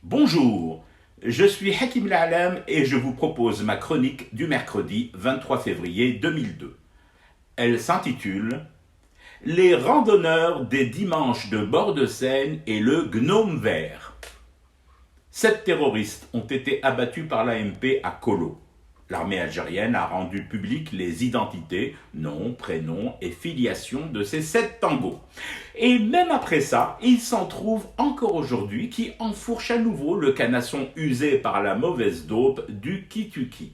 Bonjour, je suis Hakim La'alam et je vous propose ma chronique du mercredi 23 février 2002. Elle s'intitule « Les randonneurs des dimanches de bord de Seine et le gnome vert ». 7 terroristes ont été abattus par l'AMP à Kolo. L'armée algérienne a rendu publiques les identités, noms, prénoms et filiations de ces 7 tangos. Et même après ça, il s'en trouve encore aujourd'hui qui enfourchent à nouveau le canasson usé par la mauvaise dope du Kituki.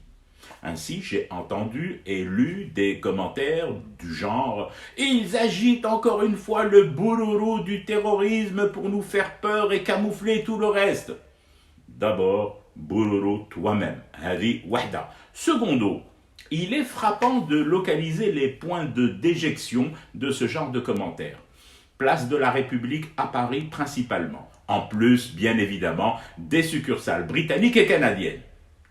Ainsi, j'ai entendu et lu des commentaires du genre « Ils agitent encore une fois le boulourou du terrorisme pour nous faire peur et camoufler tout le reste. » D'abord, boulourou toi-même, hadi wahda. Secondo, il est frappant de localiser les points de déjection de ce genre de commentaires. Place de la République à Paris principalement. En plus, bien évidemment, des succursales britanniques et canadiennes.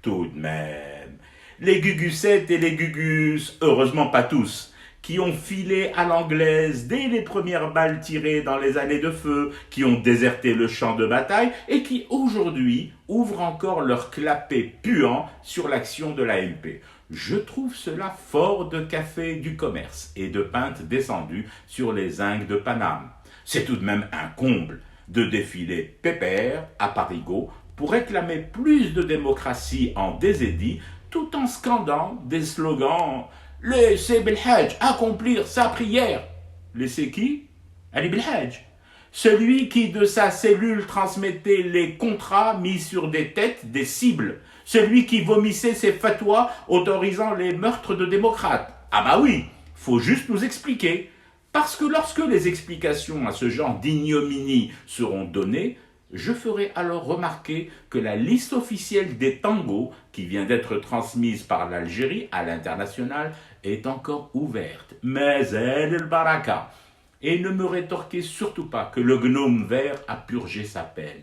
Tout de même, les gugusettes et les gugus, heureusement pas tous, qui ont filé à l'anglaise dès les premières balles tirées dans les années de feu, qui ont déserté le champ de bataille et qui aujourd'hui ouvrent encore leur clapet puant sur l'action de l'AMP. Je trouve cela fort de café du commerce et de pintes descendues sur les zincs de Paname. C'est tout de même un comble de défiler pépère à Parigot pour réclamer plus de démocratie en désédit tout en scandant des slogans « Laissez Belhadj accomplir sa prière ». Laissez qui? Ali Belhadj. Celui qui de sa cellule transmettait les contrats mis sur des têtes des cibles. Celui qui vomissait ses fatwas autorisant les meurtres de démocrates. Ah bah oui, faut juste nous expliquer. Parce que lorsque les explications à ce genre d'ignominie seront données, je ferai alors remarquer que la liste officielle des tangos, qui vient d'être transmise par l'Algérie à l'international, est encore ouverte. Mais elle est le baraka. Et ne me rétorquez surtout pas que le gnome vert a purgé sa peine.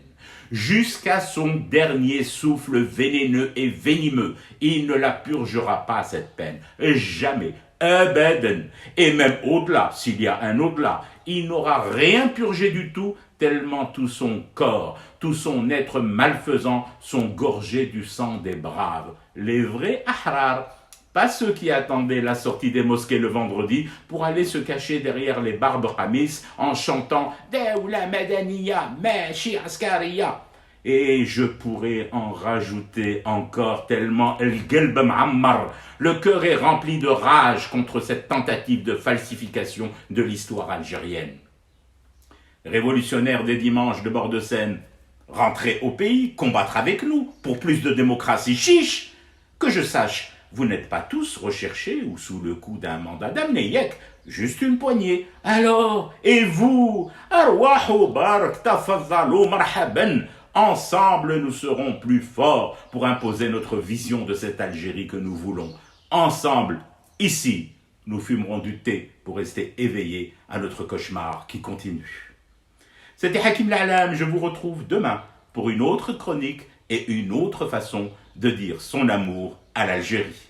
Jusqu'à son dernier souffle vénéneux et venimeux, il ne la purgera pas cette peine. Jamais. Abadan. Et même au-delà, s'il y a un au-delà, il n'aura rien purgé du tout, tellement tout son corps, tout son être malfaisant sont gorgés du sang des braves. Les vrais ahrar, pas ceux qui attendaient la sortie des mosquées le vendredi pour aller se cacher derrière les barbes ramis en chantant « Dawla Madaniya, Mashi Askariya ». Et je pourrais en rajouter encore tellement el-Gelb Ma'ammar. Le cœur est rempli de rage contre cette tentative de falsification de l'histoire algérienne. Révolutionnaires des dimanches de bord de Seine, rentrez au pays, combattre avec nous pour plus de démocratie. Chiche! Que je sache, vous n'êtes pas tous recherchés ou sous le coup d'un mandat d'amnéiek, juste une poignée. Alors, et vous? Arwahu barak tafaddalu marhaban. Ensemble, nous serons plus forts pour imposer notre vision de cette Algérie que nous voulons. Ensemble, ici, nous fumerons du thé pour rester éveillés à notre cauchemar qui continue. C'était Hakim La'alam, je vous retrouve demain pour une autre chronique et une autre façon de dire son amour à l'Algérie.